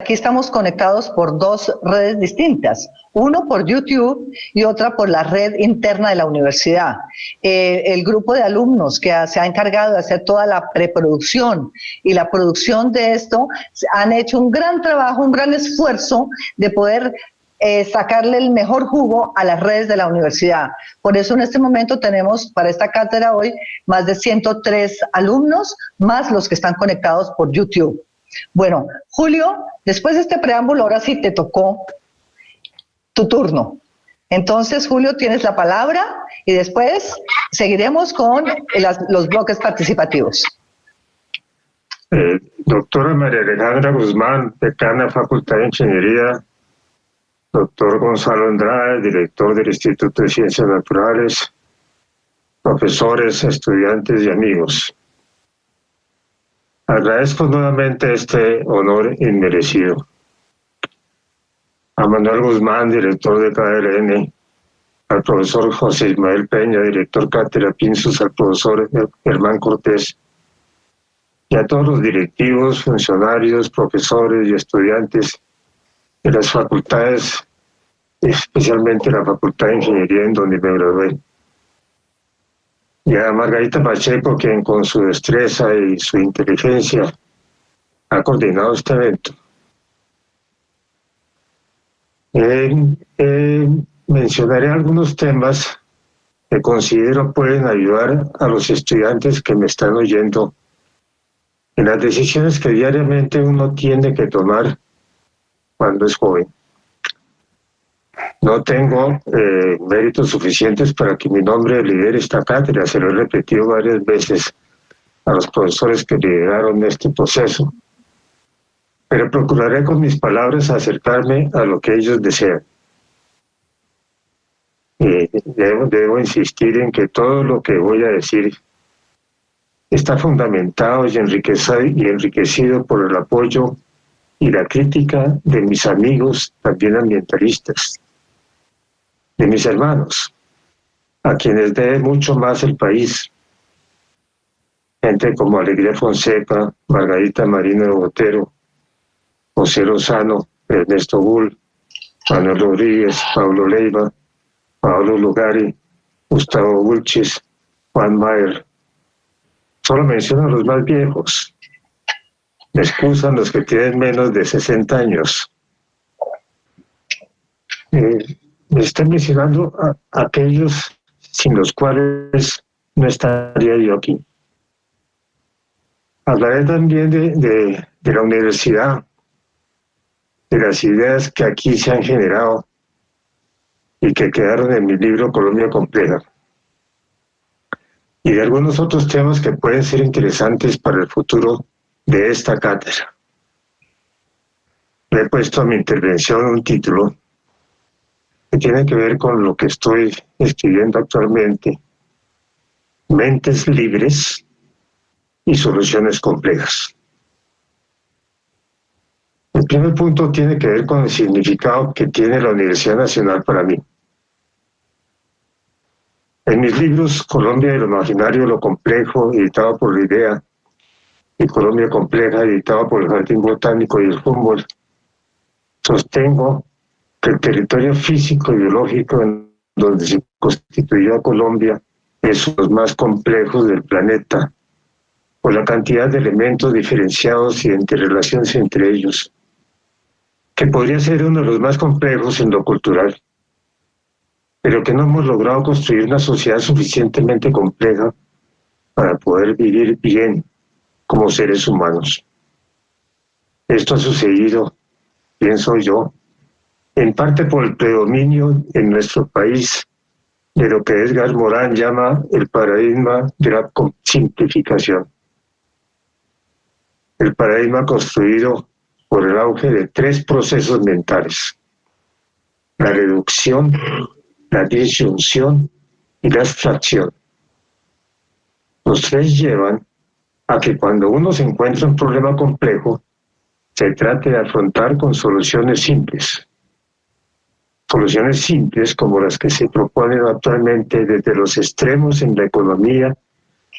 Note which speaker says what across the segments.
Speaker 1: Aquí estamos conectados por dos redes distintas, uno por YouTube y otra por la red interna de la universidad. El grupo de alumnos que se ha encargado de hacer toda la preproducción y la producción de esto han hecho un gran trabajo, un gran esfuerzo de poder sacarle el mejor jugo a las redes de la universidad. Por eso en este momento tenemos para esta cátedra hoy más de 103 alumnos, más los que están conectados por YouTube. Bueno, Julio, después de este preámbulo, ahora sí te tocó tu turno. Entonces, Julio, tienes la palabra y después seguiremos con los bloques participativos.
Speaker 2: Doctora María Alejandra Guzmán, decana Facultad de Ingeniería. Doctor Gonzalo Andrade, director del Instituto de Ciencias Naturales. Profesores, estudiantes y amigos. Agradezco nuevamente este honor inmerecido. A Manuel Guzmán, director de KLN, al profesor José Ismael Peña, director Cátedra Pinsus, al profesor Germán Cortés, y a todos los directivos, funcionarios, profesores y estudiantes de las facultades, especialmente la Facultad de Ingeniería en donde me gradué. Y a Margarita Pacheco, quien con su destreza y su inteligencia ha coordinado este evento. Mencionaré algunos temas que considero pueden ayudar a los estudiantes que me están oyendo en las decisiones que diariamente uno tiene que tomar cuando es joven. No tengo méritos suficientes para que mi nombre lidere esta cátedra, se lo he repetido varias veces a los profesores que lideraron este proceso, pero procuraré con mis palabras acercarme a lo que ellos desean. Debo insistir en que todo lo que voy a decir está fundamentado y enriquecido por el apoyo y la crítica de mis amigos, también ambientalistas, de mis hermanos, a quienes debe mucho más el país. Gente como Alegría Fonseca, Margarita Marino de Botero, José Lozano, Ernesto Bull, Manuel Rodríguez, Pablo Leiva, Pablo Lugari, Gustavo Bulchis, Juan Mayer. Solo menciono a los más viejos. Me excusan los que tienen menos de 60 años. Me están mencionando a aquellos sin los cuales no estaría yo aquí. Hablaré también de la universidad, de las ideas que aquí se han generado y que quedaron en mi libro Colombia Compleja, y de algunos otros temas que pueden ser interesantes para el futuro de esta cátedra. Le he puesto a mi intervención un título que tiene que ver con lo que estoy escribiendo actualmente: Mentes libres y soluciones complejas. El primer punto tiene que ver con el significado que tiene la Universidad Nacional para mí. En mis libros Colombia y lo imaginario, lo complejo, editado por la IDEA, y Colombia Compleja, editado por el Jardín Botánico y el Humboldt, sostengo que el territorio físico y biológico en donde se constituyó Colombia es uno de los más complejos del planeta, por la cantidad de elementos diferenciados y interrelaciones entre ellos, que podría ser uno de los más complejos en lo cultural, pero que no hemos logrado construir una sociedad suficientemente compleja para poder vivir bien como seres humanos. Esto ha sucedido, pienso yo, en parte por el predominio en nuestro país de lo que Edgar Morin llama el paradigma de la simplificación. El paradigma construido por el auge de tres procesos mentales: la reducción, la disyunción y la abstracción. Los tres llevan a que cuando uno se encuentra un problema complejo, se trate de afrontar con soluciones simples. Soluciones simples como las que se proponen actualmente desde los extremos en la economía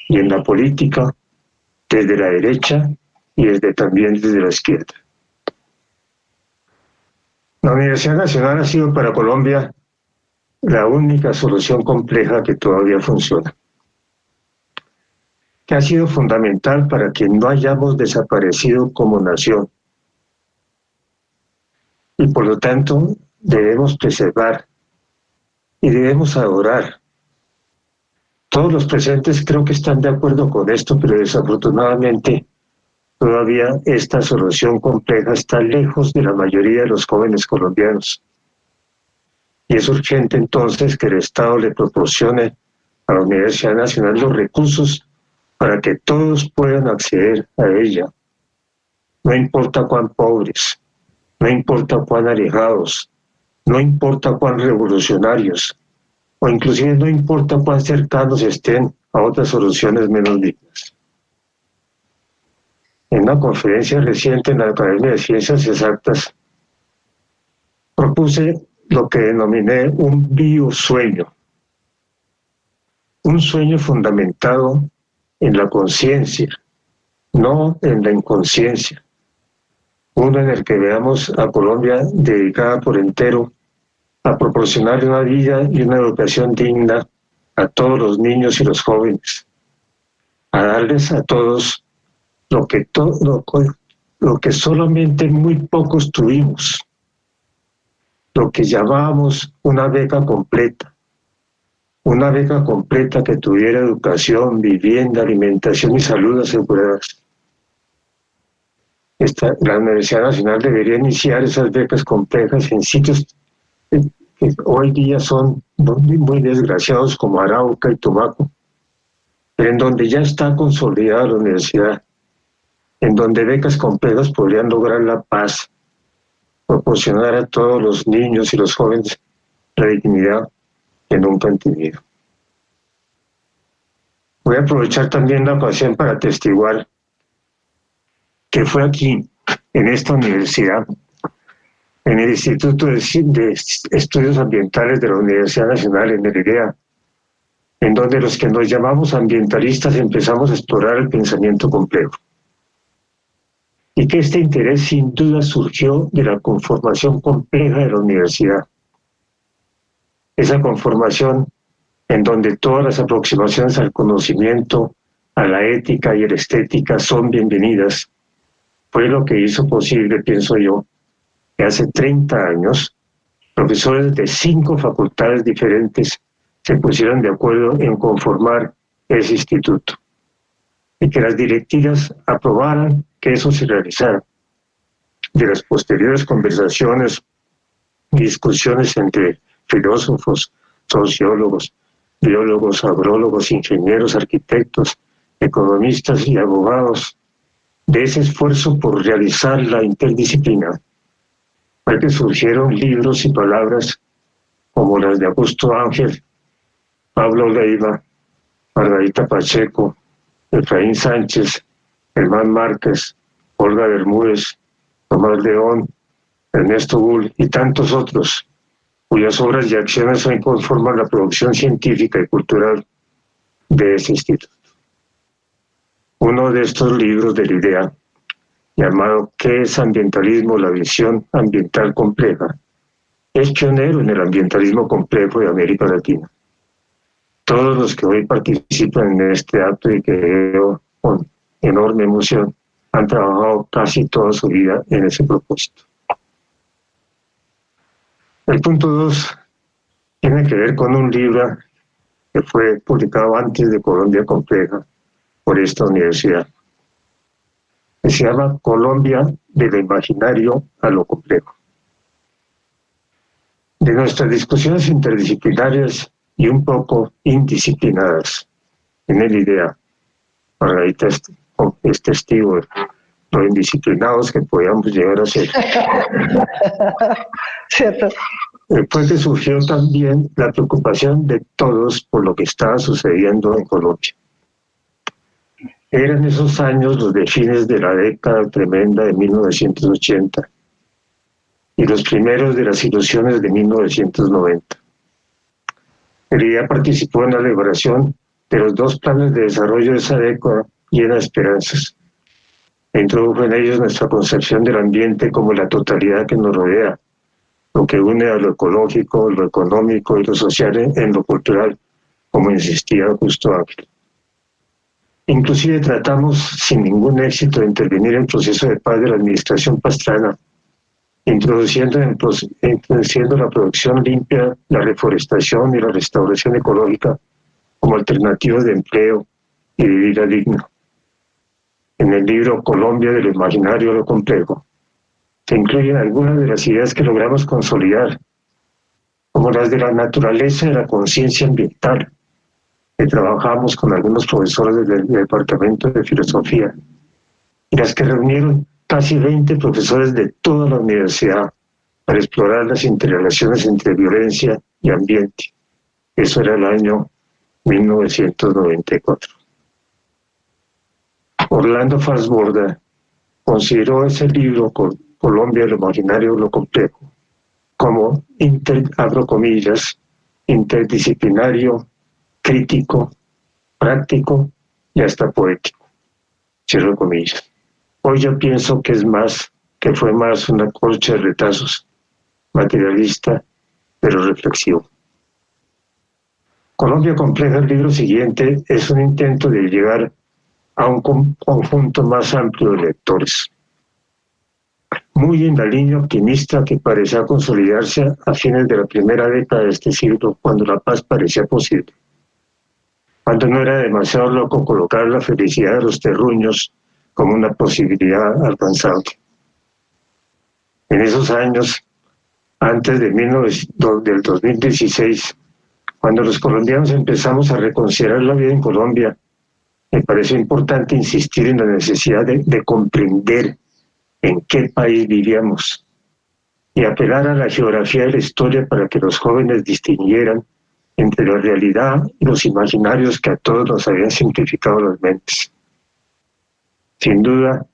Speaker 2: y en la política, desde la derecha y también desde la izquierda. La Universidad Nacional ha sido para Colombia la única solución compleja que todavía funciona, que ha sido fundamental para que no hayamos desaparecido como nación. Y por lo tanto debemos preservar y debemos adorar. Todos los presentes creo que están de acuerdo con esto, pero desafortunadamente todavía esta solución compleja está lejos de la mayoría de los jóvenes colombianos. Y es urgente entonces que el Estado le proporcione a la Universidad Nacional los recursos para que todos puedan acceder a ella. No importa cuán pobres, no importa cuán alejados, no importa cuán revolucionarios, o inclusive no importa cuán cercanos estén a otras soluciones menos dignas. En una conferencia reciente en la Academia de Ciencias Exactas, propuse lo que denominé un biosueño, un sueño fundamentado en la conciencia, no en la inconsciencia, uno en el que veamos a Colombia dedicada por entero a proporcionar una vida y una educación digna a todos los niños y los jóvenes, a darles a todos lo que solamente muy pocos tuvimos, lo que llamábamos una beca completa que tuviera educación, vivienda, alimentación y salud aseguradas. La Universidad Nacional debería iniciar esas becas complejas en sitios que hoy día son muy desgraciados como Arauca y Tumaco, pero en donde ya está consolidada la universidad, en donde becas complejas podrían lograr la paz, proporcionar a todos los niños y los jóvenes la dignidad que nunca han tenido. Voy a aprovechar también la ocasión para atestiguar que fue aquí, en esta universidad, en el Instituto de Estudios Ambientales de la Universidad Nacional en Heredia, en donde los que nos llamamos ambientalistas empezamos a explorar el pensamiento complejo. Y que este interés sin duda surgió de la conformación compleja de la universidad. Esa conformación en donde todas las aproximaciones al conocimiento, a la ética y a la estética son bienvenidas, fue lo que hizo posible, pienso yo, que hace 30 años profesores de 5 facultades diferentes se pusieron de acuerdo en conformar ese instituto y que las directivas aprobaran que eso se realizara. De las posteriores conversaciones y discusiones entre filósofos, sociólogos, biólogos, agrólogos, ingenieros, arquitectos, economistas y abogados, de ese esfuerzo por realizar la interdisciplina, fue que surgieron libros y palabras como las de Augusto Ángel, Pablo Leiva, Margarita Pacheco, Efraín Sánchez, Germán Márquez, Olga Bermúdez, Tomás León, Ernesto Bull y tantos otros, cuyas obras y acciones hoy conforman la producción científica y cultural de ese instituto. Uno de estos libros de la idea, llamado ¿Qué es ambientalismo? La visión ambiental compleja, es pionero en el ambientalismo complejo de América Latina. Todos los que hoy participan en este acto y que veo con enorme emoción han trabajado casi toda su vida en ese propósito. El punto 2 tiene que ver con un libro que fue publicado antes de Colombia Compleja por esta universidad, que se llama Colombia de lo imaginario a lo complejo. De nuestras discusiones interdisciplinarias y un poco indisciplinadas en el idea, Margarita es testigo de lo indisciplinados que podíamos llegar a ser.
Speaker 1: ¿Cierto?
Speaker 2: Fue que surgió también la preocupación de todos por lo que estaba sucediendo en Colombia. Eran esos años los de fines de la década tremenda de 1980 y los primeros de las ilusiones de 1990. Herida participó en la elaboración de los 2 planes de desarrollo de esa década llena de esperanzas. E introdujo en ellos nuestra concepción del ambiente como la totalidad que nos rodea, lo que une a lo ecológico, lo económico y lo social en lo cultural, como insistía Augusto Ávila. Inclusive tratamos sin ningún éxito de intervenir en el proceso de paz de la administración Pastrana, introduciendo la producción limpia, la reforestación y la restauración ecológica como alternativas de empleo y de vida digna. En el libro Colombia del imaginario a lo complejo se incluyen algunas de las ideas que logramos consolidar, como las de la naturaleza y la conciencia ambiental, que trabajamos con algunos profesores del Departamento de Filosofía, y las que reunieron casi 20 profesores de toda la universidad para explorar las interrelaciones entre violencia y ambiente. Eso era el año 1994. Orlando Farsborda consideró ese libro, Colombia, lo imaginario, lo complejo, como, abro comillas, interdisciplinario, crítico, práctico y hasta poético, cierro comillas. Hoy yo pienso que fue más una colcha de retazos, materialista, pero reflexivo. Colombia Compleja, el libro siguiente, es un intento de llegar a un conjunto más amplio de lectores, muy en la línea optimista que parecía consolidarse a fines de la primera década de este siglo, cuando la paz parecía posible, cuando no era demasiado loco colocar la felicidad de los terruños como una posibilidad alcanzable. En esos años, antes del 2016, cuando los colombianos empezamos a reconsiderar la vida en Colombia, me pareció importante insistir en la necesidad de comprender en qué país vivíamos y apelar a la geografía de la historia para que los jóvenes distinguieran entre la realidad y los imaginarios que a todos nos habían simplificado las mentes. Sin duda,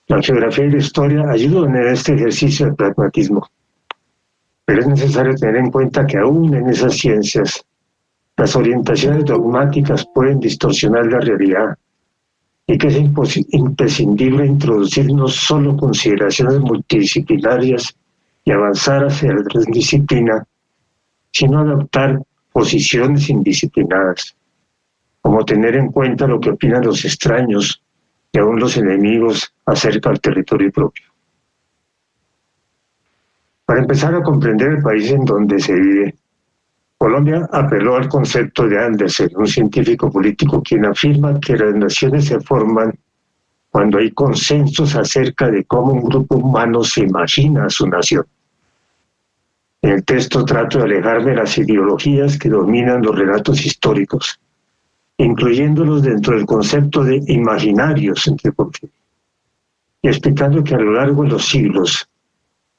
Speaker 2: la geografía y la historia ayudan en este ejercicio de pragmatismo, pero es necesario tener en cuenta que aún en esas ciencias, las orientaciones dogmáticas pueden distorsionar la realidad y que es imprescindible introducir no solo consideraciones multidisciplinarias y avanzar hacia la transdisciplina, sino adoptar posiciones indisciplinadas, como tener en cuenta lo que opinan los extraños y aún los enemigos acerca del territorio propio. Para empezar a comprender el país en donde se vive, Colombia apeló al concepto de Andersen, un científico político quien afirma que las naciones se forman cuando hay consensos acerca de cómo un grupo humano se imagina a su nación. En el texto trato de alejarme de las ideologías que dominan los relatos históricos, incluyéndolos dentro del concepto de imaginarios, entre comillas, y explicando que a lo largo de los siglos,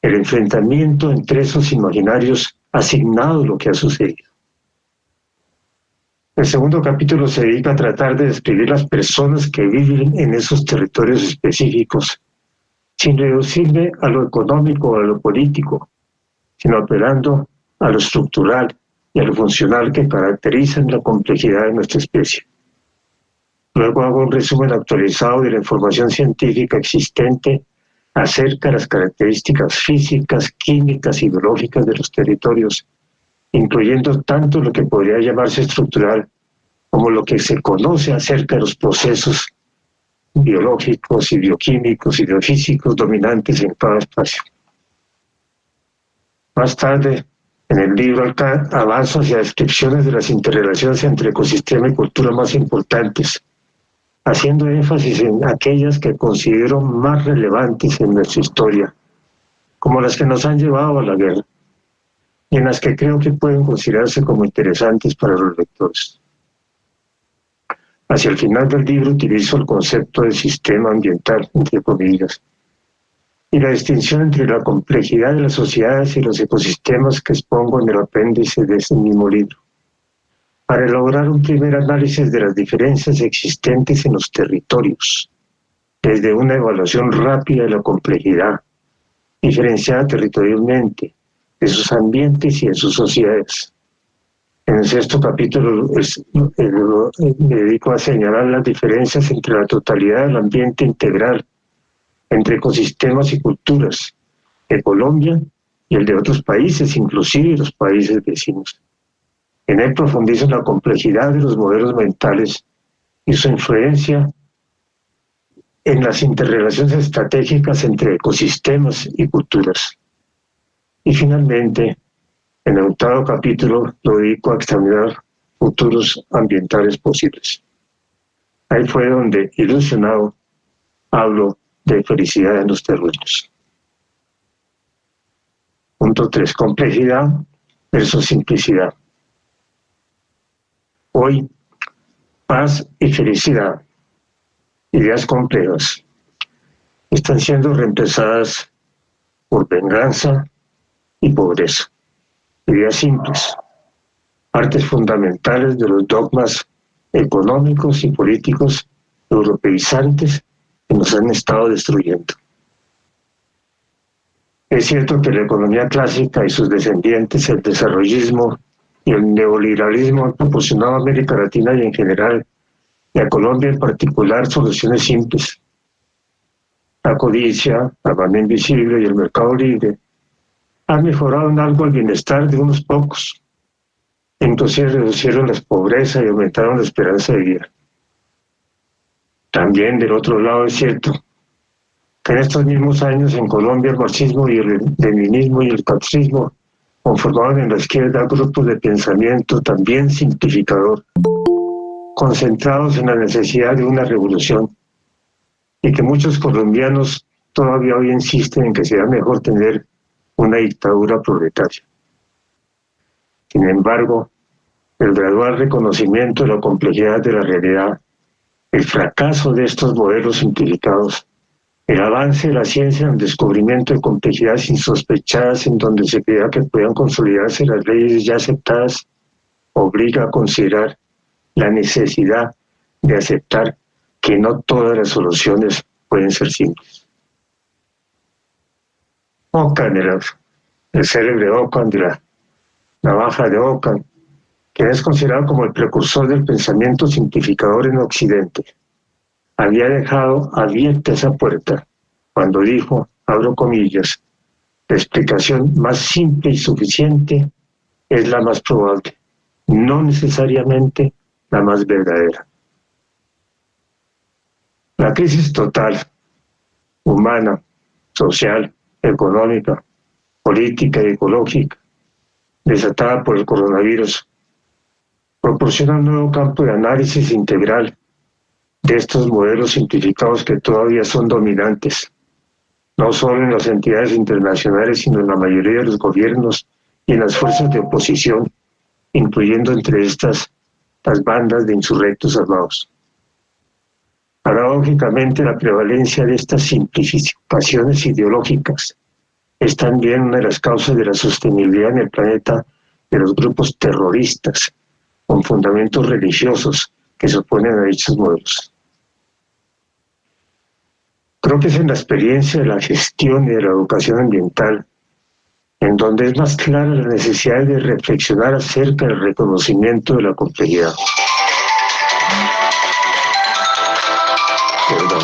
Speaker 2: el enfrentamiento entre esos imaginarios ha asignado lo que ha sucedido. El segundo capítulo se dedica a tratar de describir las personas que viven en esos territorios específicos, sin reducirme a lo económico o a lo político, sino apelando a lo estructural y a lo funcional que caracterizan la complejidad de nuestra especie. Luego hago un resumen actualizado de la información científica existente acerca de las características físicas, químicas y biológicas de los territorios, incluyendo tanto lo que podría llamarse estructural como lo que se conoce acerca de los procesos biológicos y bioquímicos y biofísicos dominantes en cada espacio. Más tarde, en el libro avanzo hacia descripciones de las interrelaciones entre ecosistema y cultura más importantes, haciendo énfasis en aquellas que considero más relevantes en nuestra historia, como las que nos han llevado a la guerra, y en las que creo que pueden considerarse como interesantes para los lectores. Hacia el final del libro utilizo el concepto de sistema ambiental, entre comillas, y la distinción entre la complejidad de las sociedades y los ecosistemas que expongo en el apéndice de ese mismo libro, para elaborar un primer análisis de las diferencias existentes en los territorios, desde una evaluación rápida de la complejidad, diferenciada territorialmente, de sus ambientes y de sus sociedades. En el sexto capítulo me dedico a señalar las diferencias entre la totalidad del ambiente integral, entre ecosistemas y culturas, de Colombia y el de otros países, inclusive los países vecinos. En él profundiza la complejidad de los modelos mentales y su influencia en las interrelaciones estratégicas entre ecosistemas y culturas. Y finalmente, en el 8º capítulo lo dedico a examinar futuros ambientales posibles. Ahí fue donde, ilusionado, hablo de felicidad en los terruños. Punto 3. Complejidad versus simplicidad. Hoy, paz y felicidad, ideas complejas, están siendo reemplazadas por venganza y pobreza. Ideas simples, partes fundamentales de los dogmas económicos y políticos europeizantes que nos han estado destruyendo. Es cierto que la economía clásica y sus descendientes, el desarrollismo y el neoliberalismo han proporcionado a América Latina y en general, y a Colombia en particular, soluciones simples. La codicia, la mano invisible y el mercado libre han mejorado en algo el bienestar de unos pocos. Inclusive reducieron la pobreza y aumentaron la esperanza de vida. También del otro lado es cierto que en estos mismos años en Colombia el marxismo y el leninismo y el catrismo conformaban en la izquierda grupos de pensamiento también simplificador, concentrados en la necesidad de una revolución, y que muchos colombianos todavía hoy insisten en que será mejor tener una dictadura proletaria. Sin embargo, el gradual reconocimiento de la complejidad de la realidad, el fracaso de estos modelos simplificados, el avance de la ciencia en el descubrimiento de complejidades insospechadas en donde se creía que podían consolidarse las leyes ya aceptadas, obliga a considerar la necesidad de aceptar que no todas las soluciones pueden ser simples. Ockham, el célebre Ockham de la navaja de Ockham, quien es considerado como el precursor del pensamiento simplificador en Occidente, había dejado abierta esa puerta cuando dijo, abro comillas, la explicación más simple y suficiente es la más probable, no necesariamente la más verdadera. La crisis total, humana, social, económica, política y ecológica, desatada por el coronavirus, proporciona un nuevo campo de análisis integral de estos modelos simplificados que todavía son dominantes, no solo en las entidades internacionales, sino en la mayoría de los gobiernos y en las fuerzas de oposición, incluyendo entre estas las bandas de insurrectos armados. Paradójicamente, la prevalencia de estas simplificaciones ideológicas es también una de las causas de la sostenibilidad en el planeta de los grupos terroristas con fundamentos religiosos que se oponen a dichos modelos. Creo que es en la experiencia de la gestión y de la educación ambiental en donde es más clara la necesidad de reflexionar acerca del reconocimiento de la complejidad. Perdón.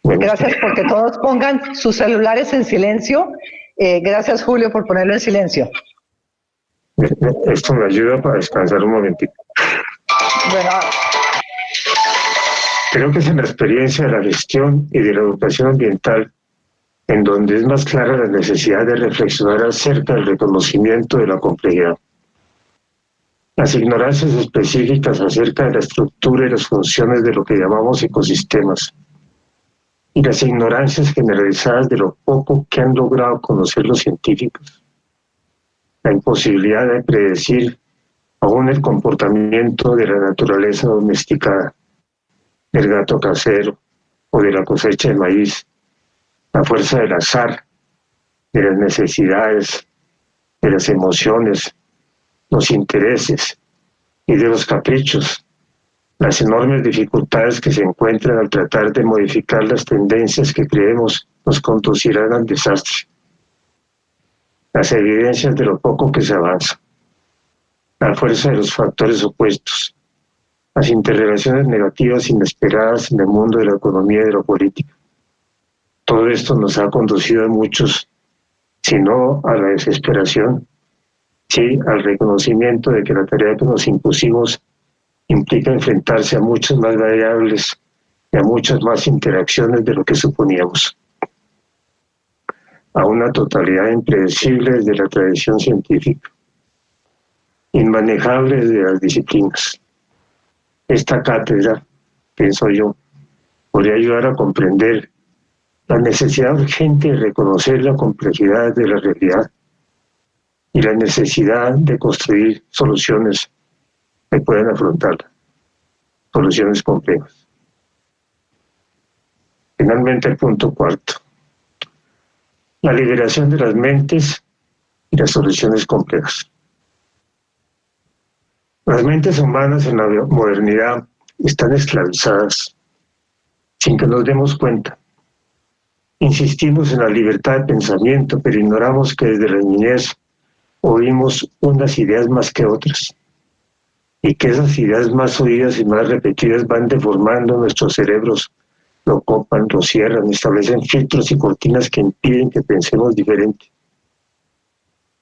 Speaker 1: Gracias porque todos pongan sus celulares en silencio. Gracias, Julio, por ponerlo en silencio.
Speaker 2: Esto me ayuda para descansar un momentito.
Speaker 1: Bueno.
Speaker 2: Creo que es en la experiencia de la gestión y de la educación ambiental en donde es más clara la necesidad de reflexionar acerca del reconocimiento de la complejidad. Las ignorancias específicas acerca de la estructura y las funciones de lo que llamamos ecosistemas, y las ignorancias generalizadas de lo poco que han logrado conocer los científicos. La imposibilidad de predecir aún el comportamiento de la naturaleza domesticada, del gato casero o de la cosecha de maíz, la fuerza del azar, de las necesidades, de las emociones, los intereses y de los caprichos, las enormes dificultades que se encuentran al tratar de modificar las tendencias que creemos nos conducirán al desastre, las evidencias de lo poco que se avanza, la fuerza de los factores opuestos, las interrelaciones negativas inesperadas en el mundo de la economía y de la política. Todo esto nos ha conducido a muchos, si no a la desesperación, sí al reconocimiento de que la tarea que nos impusimos implica enfrentarse a muchas más variables y a muchas más interacciones de lo que suponíamos, a una totalidad impredecible de la tradición científica, inmanejable de las disciplinas. Esta cátedra, pienso yo, podría ayudar a comprender la necesidad urgente de reconocer la complejidad de la realidad y la necesidad de construir soluciones que puedan afrontarla, soluciones complejas. Finalmente, el punto cuarto, la liberación de las mentes y las soluciones complejas. Las mentes humanas en la modernidad están esclavizadas sin que nos demos cuenta. Insistimos en la libertad de pensamiento, pero ignoramos que desde la niñez oímos unas ideas más que otras, y que esas ideas más oídas y más repetidas van deformando nuestros cerebros, lo copan, lo cierran, establecen filtros y cortinas que impiden que pensemos diferente.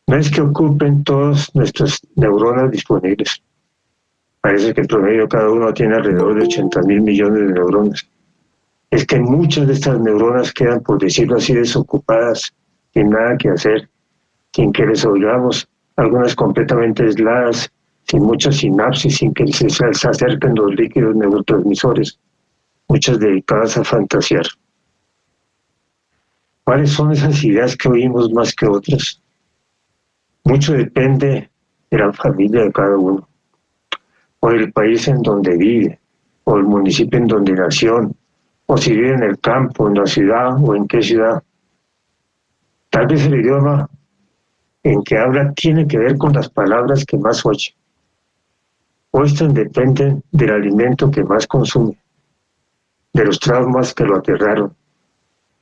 Speaker 2: No es que ocupen todas nuestras neuronas disponibles. Parece que en promedio cada uno tiene alrededor de 80.000 millones de neuronas. Es que muchas de estas neuronas quedan, por decirlo así, desocupadas, sin nada que hacer, sin que les oigamos, algunas completamente aisladas, sin mucha sinapsis, sin que se acerquen los líquidos neurotransmisores, muchas dedicadas a fantasear. ¿Cuáles son esas ideas que oímos más que otras? Mucho depende de la familia de cada uno, o del país en donde vive, o el municipio en donde nació, o si vive en el campo, en la ciudad, o en qué ciudad. Tal vez el idioma en que habla tiene que ver con las palabras que más oye, o estas dependen del alimento que más consume, de los traumas que lo aterraron,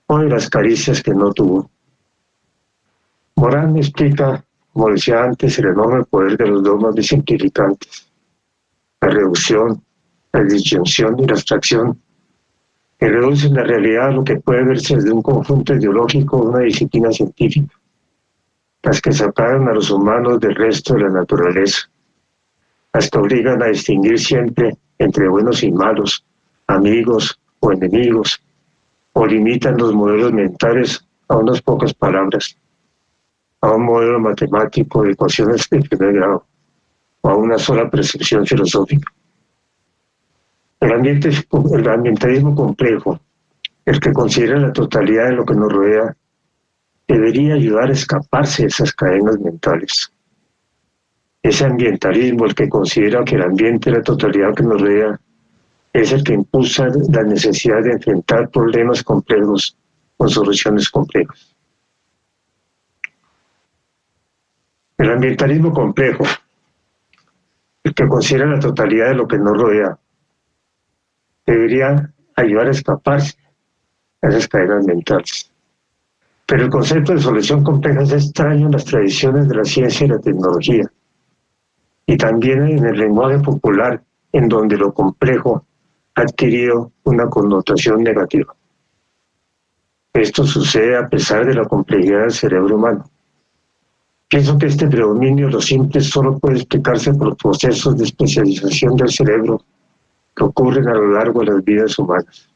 Speaker 2: o de las caricias que no tuvo. Morán me explica, como decía antes, el enorme poder de los dogmas desimplificantes, la reducción, la disyunción y la abstracción, que reducen la realidad a lo que puede verse desde un conjunto ideológico o una disciplina científica, las que separan a los humanos del resto de la naturaleza, las que obligan a distinguir siempre entre buenos y malos, amigos o enemigos, o limitan los modelos mentales a unas pocas palabras, a un modelo matemático de ecuaciones de primer grado, o a una sola percepción filosófica. El ambientalismo complejo, el que considera la totalidad de lo que nos rodea, debería ayudar a escaparse de esas cadenas mentales. Ese ambientalismo, el que considera que el ambiente es la totalidad que nos rodea, es el que impulsa la necesidad de enfrentar problemas complejos con soluciones complejas. El ambientalismo complejo, el que considera la totalidad de lo que nos rodea, debería ayudar a escaparse a esas cadenas mentales. Pero el concepto de solución compleja es extraño en las tradiciones de la ciencia y la tecnología, y también en el lenguaje popular, en donde lo complejo ha adquirido una connotación negativa. Esto sucede a pesar de la complejidad del cerebro humano. Pienso que este predominio de lo simple solo puede explicarse por procesos de especialización del cerebro que ocurren a lo largo de las vidas humanas.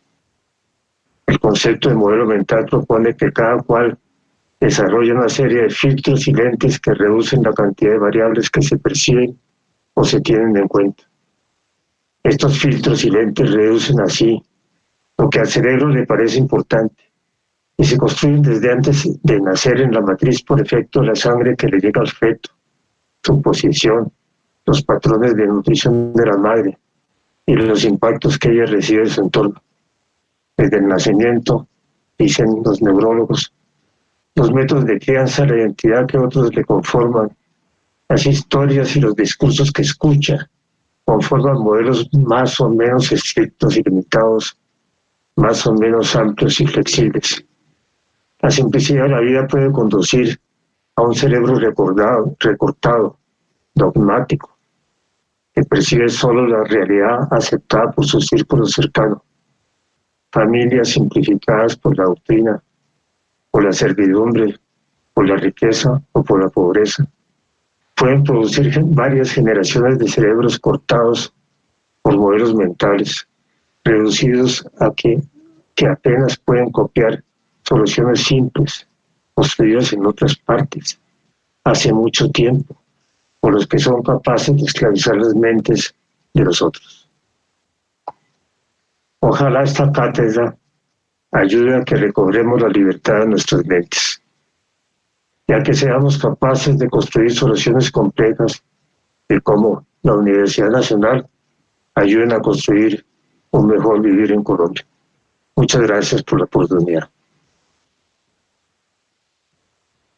Speaker 2: El concepto de modelo mental propone que cada cual desarrolla una serie de filtros y lentes que reducen la cantidad de variables que se perciben o se tienen en cuenta. Estos filtros y lentes reducen así lo que al cerebro le parece importante y se construyen desde antes de nacer en la matriz por efecto de la sangre que le llega al feto, su posición, los patrones de nutrición de la madre y los impactos que ella recibe de su entorno. Desde el nacimiento, dicen los neurólogos, los métodos de crianza, la identidad que otros le conforman, las historias y los discursos que escucha, conforman modelos más o menos estrictos y limitados, más o menos amplios y flexibles. La simplicidad de la vida puede conducir a un cerebro recortado, dogmático, que percibe solo la realidad aceptada por su círculo cercano, familias simplificadas por la doctrina, por la servidumbre, por la riqueza o por la pobreza. Pueden producir varias generaciones de cerebros cortados por modelos mentales, reducidos a que apenas pueden copiar soluciones simples, construidas en otras partes, hace mucho tiempo, por los que son capaces de esclavizar las mentes de los otros. Ojalá esta cátedra ayude a que recobremos la libertad de nuestras mentes, ya que seamos capaces de construir soluciones complejas de cómo la Universidad Nacional ayuden a construir un mejor vivir en Colombia. Muchas gracias por la oportunidad.